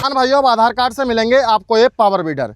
किसान भाइयों, अब आधार कार्ड से मिलेंगे आपको ये पावर वीडर।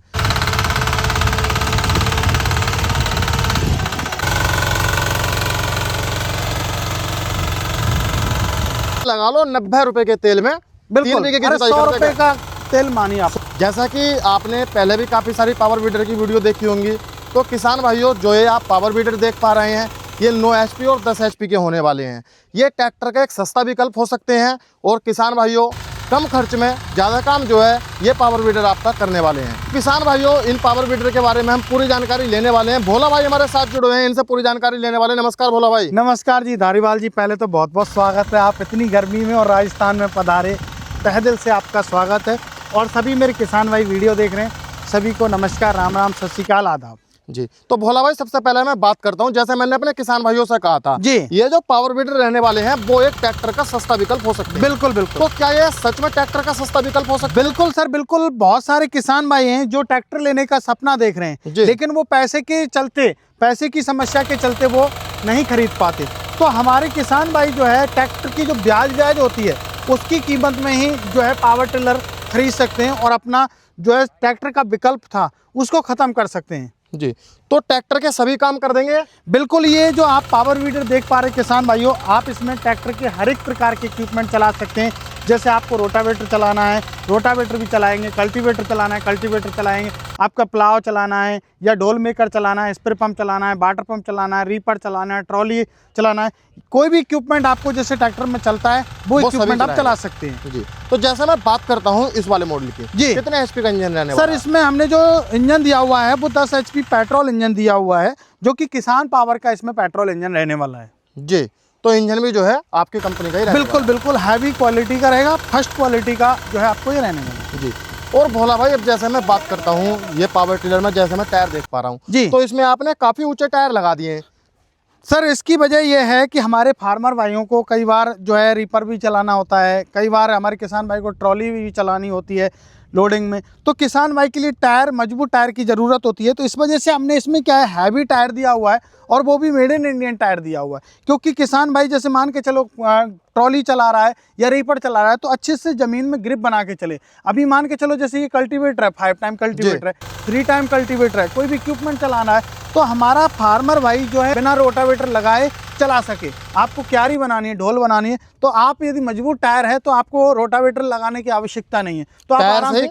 लगा लो 90 रुपए के तेल में बिल्कुल 100 रुपए का तेल मानिए आप। जैसा कि आपने पहले भी काफ़ी सारी पावर वीडर की वीडियो देखी होंगी, तो किसान भाइयों जो ये आप पावर वीडर देख पा रहे हैं, ये 9 HP और 10 HP के होने वाले हैं। ये ट्रैक्टर का एक सस्ता विकल्प हो सकते हैं और किसान भाइयों कम खर्च में ज़्यादा काम जो है ये पावर वीडर आपका करने वाले हैं। किसान भाइयों, इन पावर वीडर के बारे में हम पूरी जानकारी लेने वाले हैं। भोला भाई हमारे साथ जुड़े हुए हैं, इनसे पूरी जानकारी लेने वाले हैं। नमस्कार भोला भाई। नमस्कार जी धारीवाल जी, पहले तो बहुत बहुत स्वागत है। आप इतनी गर्मी में और राजस्थान में पधारे, तहे दिल से आपका स्वागत है। और सभी मेरे किसान भाई वीडियो देख रहे हैं, सभी को नमस्कार, राम राम, सत श्री अकाल, आदाब जी। तो भोला भाई सबसे पहले मैं बात करता हूं, जैसे मैंने अपने किसान भाइयों से कहा था जी, ये जो पावर वीडर रहने वाले हैं वो एक ट्रैक्टर का सस्ता विकल्प हो सकते हैं। बिल्कुल बिल्कुल। तो क्या ये सच में ट्रैक्टर का सस्ता विकल्प हो सकता है? बिल्कुल सर, बिल्कुल। बहुत सारे किसान भाई हैं जो ट्रैक्टर लेने का सपना देख रहे हैं, लेकिन वो पैसे के चलते, पैसे की समस्या के चलते वो नहीं खरीद पाते। तो हमारे किसान भाई जो है ट्रैक्टर की जो ब्याज होती है उसकी कीमत में ही जो है पावर टिलर खरीद सकते हैं और अपना जो है ट्रैक्टर का विकल्प था उसको खत्म कर सकते हैं। जी, तो ट्रैक्टर के सभी काम कर देंगे? बिल्कुल। ये जो आप पावर वीडर देख पा रहे किसान भाइयों, आप इसमें ट्रैक्टर के हर एक प्रकार के इक्विपमेंट चला सकते हैं। जैसे आपको रोटावेटर चलाना है, रोटावेटर भी चलाएंगे, कल्टीवेटर चलाना है, कल्टीवेटर चलाएंगे, आपका प्लाव चलाना है या डोल मेकर चलाना है, स्प्रे पंप चलाना है, वाटर पंप चलाना है, रीपर चलाना है, ट्रॉली चलाना है, कोई भी इक्विपमेंट आपको जैसे ट्रैक्टर में चलता है वो इक्विपमेंट आप चला सकते हैं। जी। तो जैसे मैं बात करता हूँ इस वाले मॉडल की, जी, कितने HP का इंजन रहने सर वाला है? इसमें हमने जो इंजन दिया हुआ है वो 10 HP पेट्रोल इंजन दिया हुआ है, जो कि किसान पावर का इसमें पेट्रोल इंजन रहने वाला है। जी, तो इंजन भी जो है आपकी कंपनी का ही रहेगा? बिल्कुल बिल्कुल, हैवी क्वालिटी का रहेगा, फर्स्ट क्वालिटी का जो है आपको ये रहने वाला है। जी। और भोला भाई, अब जैसे मैं बात करता हूँ ये पावर टिलर में, जैसे मैं टायर देख पा रहा हूँ जी, तो इसमें आपने काफी ऊंचे टायर लगा दिए हैं। सर इसकी वजह यह है कि हमारे फार्मर भाइयों को कई बार जो है रीपर भी चलाना होता है, कई बार हमारे किसान भाई को ट्रॉली भी चलानी होती है लोडिंग में, तो किसान भाई के लिए टायर, मजबूत टायर की ज़रूरत होती है। तो इस वजह से हमने इसमें क्या है, हैवी टायर दिया हुआ है और वो भी मेड इन इंडियन टायर दिया हुआ है। क्योंकि किसान भाई जैसे मान के चलो ट्रॉली चला रहा है या रीपर चला रहा है तो अच्छे से ज़मीन में ग्रिप बना के चले। अभी मान के चलो जैसे ये कल्टीवेटर है, 5 टाइम कल्टीवेटर है, 3 टाइम कल्टीवेटर है, कोई भी इक्विपमेंट चलाना है तो हमारा फार्मर भाई जो है बिना रोटावेटर लगाए चला सके। आपको क्यारी बनानी है, ढोल बनानी है, तो आप यदि मजबूत टायर है तो आपको रोटावेटर लगाने की आवश्यकता नहीं है, तो आप आराम से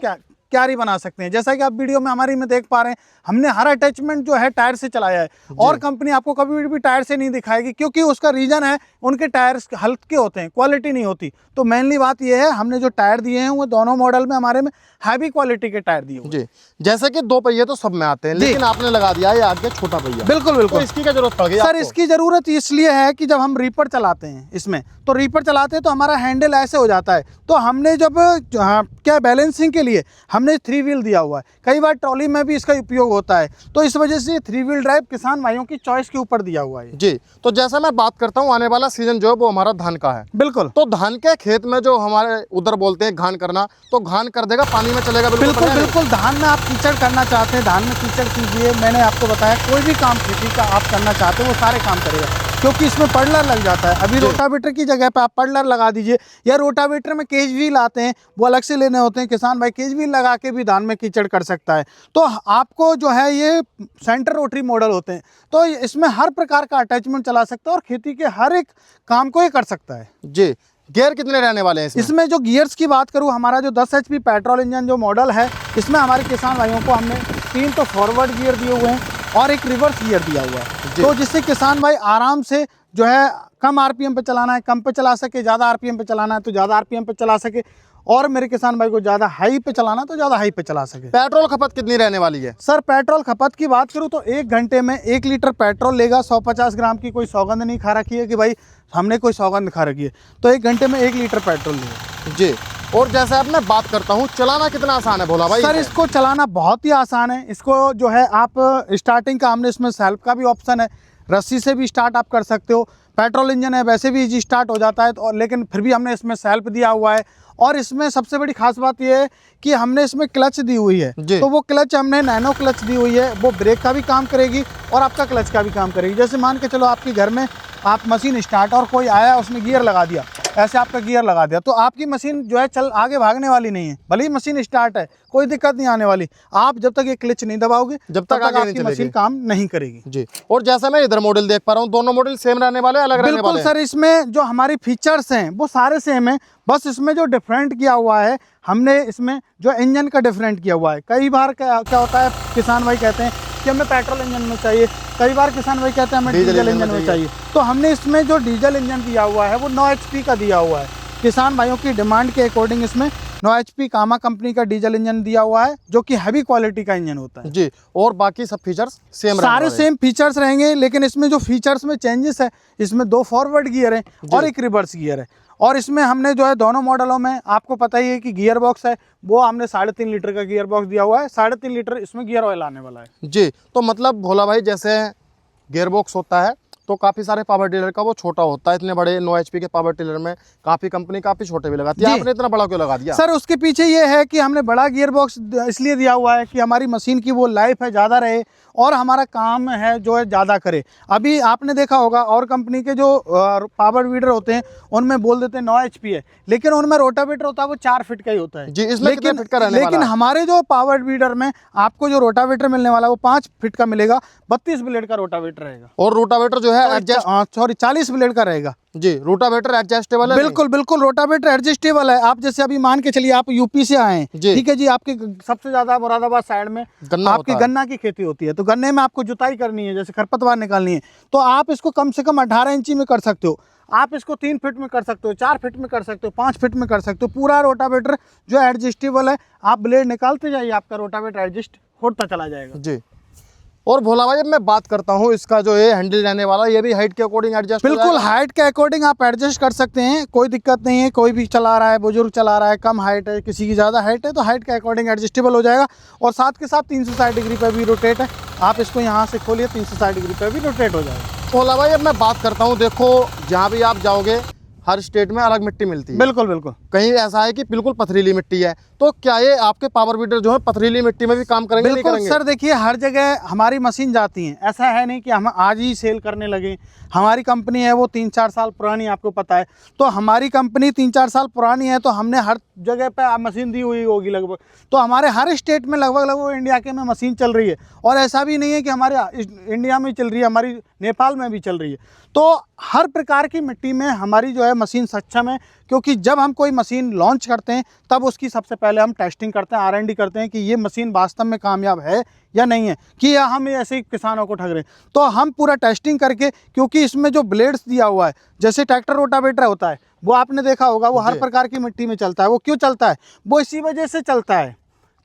क्यारी बना सकते हैं। जैसा कि आप वीडियो में हमारी में देख पा रहे हैं, हमने हर अटैचमेंट जो है टायर से चलाया है और कंपनी आपको कभी भी टायर से नहीं दिखाएगी, क्योंकि उसका रीजन है उनके टायर्स हल्के होते हैं, क्वालिटी नहीं होती। तो मेनली बात यह है, हमने जो टायर दिए हैं वो दोनों मॉडल में हमारे में हैवी क्वालिटी के टायर दिए जी। जैसे कि 2 पहिए तो सब में आते हैं, लेकिन आपने लगा दिया है आगे छोटा पहिया। बिल्कुल बिल्कुल। तो इसकी क्या जरूरत पड़ गई सर आपको? इसकी जरूरत इसलिए है कि जब हम रीपर चलाते हैं इसमें, तो रीपर चलाते हैं तो हमारा हैंडल ऐसे हो जाता है, तो हमने जब क्या बैलेंसिंग के लिए हमने 3 व्हील दिया हुआ है। कई बार ट्रॉली में भी इसका उपयोग होता है, तो इस वजह से 3 व्हील ड्राइव किसान भाइयों की चॉइस के ऊपर दिया हुआ है। जी। तो जैसा मैं बात करता हूँ, आने वाला सीजन जो है वो हमारा धान का है। बिल्कुल। तो धान के खेत में जो हमारे उधर बोलते हैं घान करना, तो घान कर देगा, पानी में चलेगा? बिल्कुल बिल्कुल। धान में आप कीचड़ करना चाहते हैं, धान में कीचड़ कीजिए। मैंने आपको बताया कोई भी काम खेती का आप करना चाहते हैं वो सारे काम करेगा, क्योंकि इसमें पडलर लग जाता है। अभी रोटावेटर की जगह पे आप पडलर लगा दीजिए, या रोटावेटर में केज व्हील आते हैं वो अलग से लेने होते हैं। किसान भाई केज व्हील लगा के भी धान में कीचड़ कर सकता है। तो आपको जो है ये सेंटर रोटरी मॉडल होते हैं, तो इसमें हर प्रकार का अटैचमेंट चला सकता है और खेती के हर एक काम को ये कर सकता है। जी। गियर कितने रहने वाले हैं इसमें जो गियर्स की बात करूं, हमारा जो 10 HP पेट्रोल इंजन जो मॉडल है, इसमें हमारे किसान भाइयों को हमने 3 तो फॉरवर्ड गियर दिए हुए हैं और एक रिवर्स गियर दिया हुआ है, तो जिससे किसान भाई आराम से जो है कम RPM पे चलाना है कम पे चला सके, ज़्यादा RPM पे चलाना है तो ज़्यादा RPM पे चला सके, और मेरे किसान भाई को ज़्यादा हाई पे चलाना तो ज़्यादा हाई पे चला सके। पेट्रोल खपत कितनी रहने वाली है? सर पेट्रोल खपत की बात करूं तो 1 घंटे में 1 लीटर पेट्रोल लेगा। 150 ग्राम की कोई सौगंध नहीं खा रखी है कि भाई हमने कोई सौगंध खा रखी है, तो 1 घंटे में 1 लीटर पेट्रोल लेगा। जी। और जैसे अब मैं बात करता हूँ, चलाना कितना आसान है भोला भाई? सर इसको चलाना बहुत ही आसान है। इसको जो है आप स्टार्टिंग का, हमने इसमें सेल्फ का भी ऑप्शन है, रस्सी से भी स्टार्ट आप कर सकते हो। पेट्रोल इंजन है वैसे भी इजी स्टार्ट हो जाता है, तो लेकिन फिर भी हमने इसमें सेल्फ दिया हुआ है। और इसमें सबसे बड़ी खास बात यह है कि हमने इसमें क्लच दी हुई है, तो वो क्लच हमने नैनो क्लच दी हुई है, वो ब्रेक का भी काम करेगी और आपका क्लच का भी काम करेगी। जैसे मान के चलो आपके घर में आप मशीन स्टार्ट और कोई आया उसने गियर लगा दिया, ऐसे आपका गियर लगा दिया, तो आपकी मशीन जो है चल आगे भागने वाली नहीं है। भले ही मशीन स्टार्ट है, कोई दिक्कत नहीं आने वाली। आप जब तक ये क्लच नहीं दबाओगे जब तक आगे नहीं आपकी मशीन चलेगी काम नहीं करेगी जी। और जैसा मैं इधर मॉडल देख पा रहा हूँ, दोनों मॉडल सेम रहने वाले, अलग रहने बिल्कुल वाले सर, इसमें जो हमारी फीचर्स हैं वो सारे सेम हैं, बस इसमें जो डिफरेंट किया हुआ है हमने, इसमें जो इंजन का डिफरेंट किया हुआ है। कई बार क्या होता है, किसान भाई कहते हैं कि हमें पेट्रोल इंजन में चाहिए, कई बार किसान भाई कहते हैं हमें डीजल इंजन में चाहिए। तो हमने इसमें जो डीजल इंजन दिया हुआ है वो 9 HP का दिया हुआ है। किसान भाइयों की डिमांड के अकॉर्डिंग इसमें 9 HP कामा कंपनी का डीजल इंजन दिया हुआ है, जो कि हैवी क्वालिटी का इंजन होता है जी। और बाकी सब फीचर्स सेम, सारे सेम फीचर्स रहेंगे, लेकिन इसमें जो फीचर्स में चेंजेस है, इसमें 2 फॉरवर्ड गियर है और 1 रिवर्स गियर है। और इसमें हमने जो है दोनों मॉडलों में, आपको पता ही है कि गियर बॉक्स है वो हमने 3.5 लीटर का गियर बॉक्स दिया हुआ है, 3.5 लीटर इसमें गियर ऑयल आने वाला है जी। तो मतलब भोला भाई, जैसे गियर बॉक्स होता है तो काफ़ी सारे पावर टिलर का वो छोटा होता है, इतने बड़े 9 HP के पावर टिलर में काफ़ी कंपनी काफ़ी छोटे भी लगाती है, आपने इतना बड़ा क्यों लगा दिया? सर उसके पीछे ये है कि हमने बड़ा गियर बॉक्स इसलिए दिया हुआ है कि हमारी मशीन की वो लाइफ है ज़्यादा रहे और हमारा काम है जो है ज़्यादा करे। अभी आपने देखा होगा और कंपनी के जो पावर वीडर होते हैं उनमें बोल देते हैं 9 HP है, लेकिन उनमें रोटावेटर होता है वो 4 फीट का ही होता है जी। इसमें कितने फीट का रहने वाला लेकिन है? हमारे जो पावर वीडर में आपको जो रोटावेटर मिलने वाला है वो 5 फीट का मिलेगा, 32 ब्लेड का रोटावेटर रहेगा। और रोटावेटर जो है एडजस्ट, 40 ब्लेड का रहेगा जी। रोटावेटर एडजस्टेबल है? बिल्कुल बिल्कुल, रोटावेटर एडजस्टेबल है। आप जैसे अभी मान के चलिए आप यूपी से आए हैं, ठीक है जी, आपके सबसे ज्यादा मुरादाबाद साइड में आपकी गन्ना की खेती होती है, तो गन्ने में आपको जुताई करनी है, जैसे खरपतवार निकालनी है, तो आप इसको कम से कम 18 इंची में कर सकते हो। आप इसको 3 फीट में कर सकते हो, 4 फीट में कर सकते हो, 5 फीट में कर सकते हो। पूरा रोटावेटर जो एडजस्टेबल है, आप ब्लेड निकालते जाइए, आपका रोटावेटर एडजस्ट होता चला जाएगा जी। और भोला भाई, अब मैं बात करता हूँ इसका जो है हैंडल रहने वाला, ये भी हाइट के अकॉर्डिंग एडजस्ट? बिल्कुल, हाइट के अकॉर्डिंग आप एडजस्ट कर सकते हैं, कोई दिक्कत नहीं है। कोई भी चला रहा है, बुजुर्ग चला रहा है, कम हाइट है, किसी की ज़्यादा हाइट है, तो हाइट के अकॉर्डिंग एडजस्टेबल हो जाएगा। और साथ के साथ 360 डिग्री पर भी रोटेट है, आप इसको यहाँ से खोलिए 360 डिग्री पर भी रोटेट हो जाएगा। भोला भाई, अब मैं बात करता हूँ, देखो जहाँ भी आप जाओगे हर स्टेट में अलग मिट्टी मिलती है। बिल्कुल बिल्कुल, कहीं ऐसा है कि बिल्कुल पथरीली मिट्टी है, तो क्या ये आपके पावर वीडर जो है पथरीली मिट्टी में भी काम करेंगे? बिल्कुल नहीं करेंगे? सर, देखिए हर जगह हमारी मशीन जाती है, ऐसा है नहीं कि हम आज ही सेल करने लगे। हमारी कंपनी है वो 3-4 साल पुरानी, आपको पता है, तो हमारी कंपनी 3-4 साल पुरानी है, तो हमने हर जगह पे मशीन दी हुई होगी लगभग, तो हमारे हर स्टेट में लगभग इंडिया के में मशीन चल रही है। और ऐसा भी नहीं है कि हमारे इंडिया में चल रही है, हमारी नेपाल में भी चल रही है। तो हर प्रकार की मिट्टी में हमारी जो है मशीन सक्षम है, क्योंकि जब हम कोई मशीन लॉन्च करते हैं तब उसकी सबसे पहले हम टेस्टिंग करते हैं, R&D करते हैं कि ये मशीन वास्तव में कामयाब है या नहीं है, कि या हम ऐसे ही किसानों को ठग रहे हैं। तो हम पूरा टेस्टिंग करके, क्योंकि इसमें जो ब्लेड्स दिया हुआ है, जैसे ट्रैक्टर रोटावेटर होता है, वो आपने देखा होगा, वो हर प्रकार की मिट्टी में चलता है। वो क्यों चलता है? वो इसी वजह से चलता है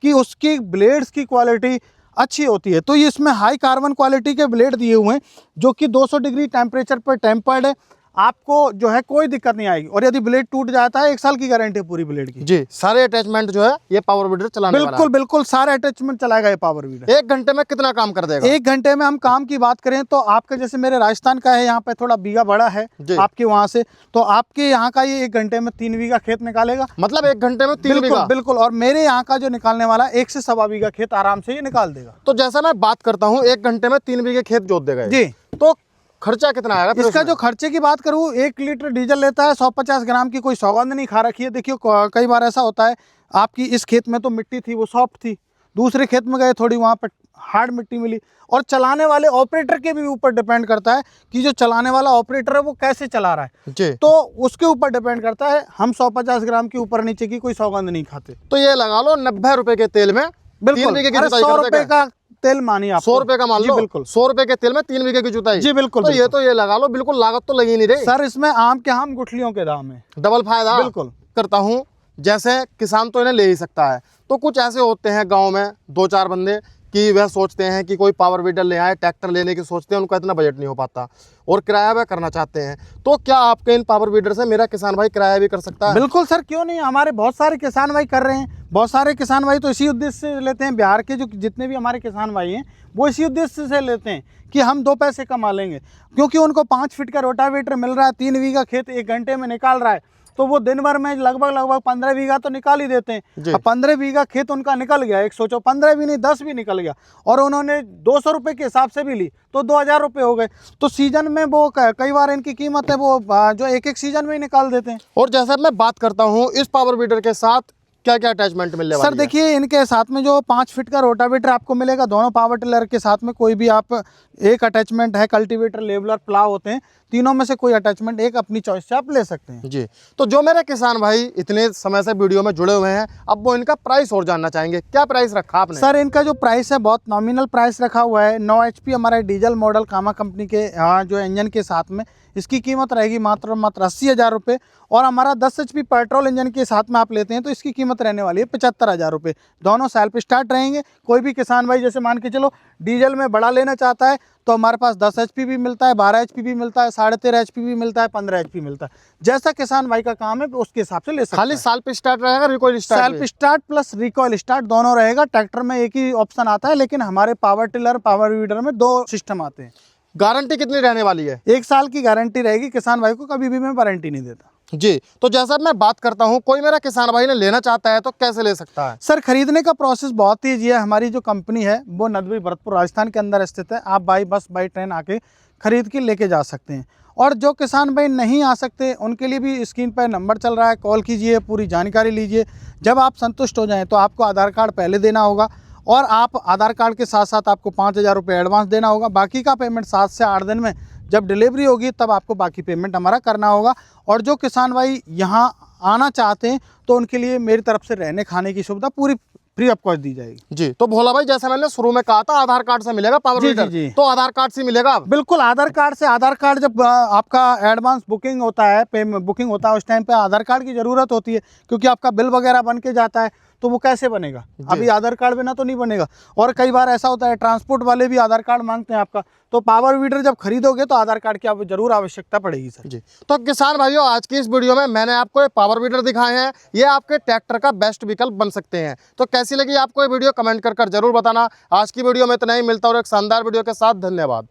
कि उसकी ब्लेड्स की क्वालिटी अच्छी होती है। तो ये इसमें हाई कार्बन क्वालिटी के ब्लेड दिए हुए हैं, जो कि 200 डिग्री टेम्परेचर पर टेम्पर्ड है, आपको जो है कोई दिक्कत नहीं आएगी। और यदि ब्लेड टूट जाता है, 1 साल की गारंटी है पूरी ब्लेड की जी। सारे अटैचमेंट जो है ये पावर वीडर चलाने वाला है? बिल्कुल बिल्कुल, सारे अटैचमेंट चलाएगा ये पावर वीडर। 1 घंटे में कितना काम कर देगा? 1 घंटे में हम काम की बात करें तो आपका, जैसे मेरे राजस्थान का है, यहाँ पे थोड़ा बीघा बड़ा है आपके वहाँ से, तो आपके यहाँ का ये 1 घंटे में 3 बीघा खेत निकालेगा। मतलब 1 घंटे में 3 बीघा? बिल्कुल। और मेरे यहाँ का जो निकालने वाला 1 से 1.25 बीघा खेत आराम से ये निकाल देगा। तो जैसा मैं बात करता हूँ, 1 घंटे में 3 बीघे खेत जोत देगा जी। तो खर्चा कितना आएगा फिर इसका? जो खर्चे की बात करूँ, 1 लीटर डीजल लेता है, 150 ग्राम की कोई सौगंध नहीं खा रखी है। देखिए कई बार ऐसा होता है, आपकी इस खेत में तो मिट्टी थी वो सॉफ्ट थी, दूसरे खेत में गए थोड़ी वहाँ पर हार्ड मिट्टी मिली। और चलाने वाले ऑपरेटर के भी ऊपर डिपेंड करता है कि जो चलाने वाला ऑपरेटर है वो कैसे चला रहा है जी। तो उसके ऊपर डिपेंड करता है। हम 150 ग्राम के ऊपर नीचे की कोई सौगंध नहीं खाते। तो ये लगा लो 90 रुपए के तेल में 3 बीघे की जुताई 100 रुपए का तेल मानिए आप, 100 रुपए का मान लो। बिल्कुल 100 रुपए के तेल में 3 बीघे की जुताई? जी बिल्कुल। तो ये तो ये लगा लो, बिल्कुल लागत तो लगी नहीं रही सर। इसमें आम के हम गुठलियों के दाम है, डबल फायदा। बिल्कुल करता हूँ, जैसे किसान तो इन्हें ले ही सकता है, तो कुछ ऐसे होते हैं गांव में 2-4 बंदे कि वह सोचते हैं कि कोई पावर वीडर ले आए, ट्रैक्टर लेने की सोचते हैं, उनका इतना बजट नहीं हो पाता और किराया वह करना चाहते हैं। तो क्या आपके इन पावर वीडर से मेरा किसान भाई किराया भी कर सकता है? बिल्कुल सर, क्यों नहीं। हमारे बहुत सारे किसान भाई कर रहे हैं। बहुत सारे किसान भाई तो इसी उद्देश्य से लेते हैं, बिहार के जो जितने भी हमारे किसान भाई हैं वो इसी उद्देश्य से लेते हैं कि हम 2 पैसे कमा लेंगे, क्योंकि उनको 5 फीट का रोटावेटर मिल रहा है, 3 बीघा खेत 1 घंटे में निकाल रहा है। तो वो दिन भर में लगभग 15 बीघा तो निकाल ही देते हैं। जी। अब 15 बीघा खेत उनका निकल गया, एक सोचो 15 भी नहीं 10 भी निकल गया, और उन्होंने 200 रुपये के हिसाब से भी ली तो 2000 रुपये हो गए। तो सीजन में वो कई बार इनकी कीमत है वो जो एक सीजन में ही निकाल देते हैं। और जैसे मैं बात करता हूँ इस पावर वीडर के साथ क्या क्या अटैचमेंट मिलने वाली सर देखिए, इनके साथ में जो 5 फीट का रोटावेटर आपको मिलेगा, दोनों पावर टिलर के साथ में कोई भी आप एक अटैचमेंट है, कल्टीवेटर, लेवलर, प्लाव होते हैं, तीनों में से कोई अटैचमेंट एक अपनी चॉइस से आप ले सकते हैं। जी। तो जो मेरे किसान भाई इतने समय से वीडियो में जुड़े हुए हैं, अब वो इनका प्राइस और जानना चाहेंगे, क्या प्राइस रखा आपने? सर इनका जो प्राइस है बहुत नॉमिनल प्राइस रखा हुआ है। 9 HP हमारा डीजल मॉडल कामा कंपनी के जो इंजन के साथ में इसकी कीमत रहेगी मात्र 80,000 रुपये, और हमारा 10 HP पेट्रोल इंजन के साथ में आप लेते हैं तो इसकी कीमत रहने वाली है 75,000 रुपये। दोनों सेल्फ स्टार्ट रहेंगे। कोई भी किसान भाई जैसे मान के चलो डीजल में बड़ा लेना चाहता है तो हमारे पास 10 HP भी मिलता है, 12 HP भी मिलता है, 13.5 HP भी मिलता है, 15 HP मिलता है। जैसा किसान भाई का काम है उसके हिसाब से ले सकते हैं। खाली सेल्फ स्टार्ट रहेगा, recoil start? Self start plus recoil start दोनों रहेगा। ट्रैक्टर में एक ही ऑप्शन आता है, लेकिन हमारे पावर टिलर, पावर वीडर में 2 सिस्टम आते हैं। गारंटी कितनी रहने वाली है? 1 साल की गारंटी रहेगी। किसान भाई को कभी भी मैं वारंटी नहीं देता। जी। तो जैसा मैं बात करता हूँ, कोई मेरा किसान भाई ने लेना चाहता है तो कैसे ले सकता है? सर खरीदने का प्रोसेस बहुत ही ईजी है। हमारी जो कंपनी है वो नदवी भरतपुर राजस्थान के अंदर स्थित है। आप बाई बस बाई ट्रेन आके खरीद के लेके जा सकते हैं। और जो किसान भाई नहीं आ सकते उनके लिए भी स्क्रीन पर नंबर चल रहा है, कॉल कीजिए, पूरी जानकारी लीजिए। जब आप संतुष्ट हो जाएं तो आपको आधार कार्ड पहले देना होगा, और आप आधार कार्ड के साथ साथ आपको 5,000 रुपये एडवांस देना होगा। बाकी का पेमेंट 7 से 8 दिन में जब डिलीवरी होगी तब आपको बाकी पेमेंट हमारा करना होगा। और जो किसान भाई यहाँ आना चाहते हैं तो उनके लिए मेरी तरफ से रहने खाने की सुविधा पूरी फ्री ऑफ कॉस्ट दी जाएगी। जी। तो भोला भाई जैसे मैंने शुरू में कहा था, आधार कार्ड से मिलेगा पावर वीडर? जी। तो आधार कार्ड से मिलेगा? बिल्कुल आधार कार्ड से। आधार कार्ड जब आपका एडवांस बुकिंग होता है, बुकिंग होता है, उस टाइम पे आधार कार्ड की ज़रूरत होती है, क्योंकि आपका बिल वगैरह बन के जाता है। तो वो कैसे बनेगा? अभी आधार कार्ड बिना तो नहीं बनेगा। और कई बार ऐसा होता है ट्रांसपोर्ट वाले भी आधार कार्ड मांगते हैं आपका। तो पावर वीडर जब खरीदोगे तो आधार कार्ड की आप जरूर आवश्यकता पड़ेगी सर। जी। तो किसान भाइयों, आज की इस वीडियो में मैंने आपको ये पावर वीडर दिखाए हैं। ये आपके ट्रैक्टर का बेस्ट विकल्प बन सकते हैं। तो कैसी लगी आपको ये वीडियो, कमेंट कर जरूर बताना। आज की वीडियो में इतना ही। मिलता हूं एक शानदार वीडियो के साथ। धन्यवाद।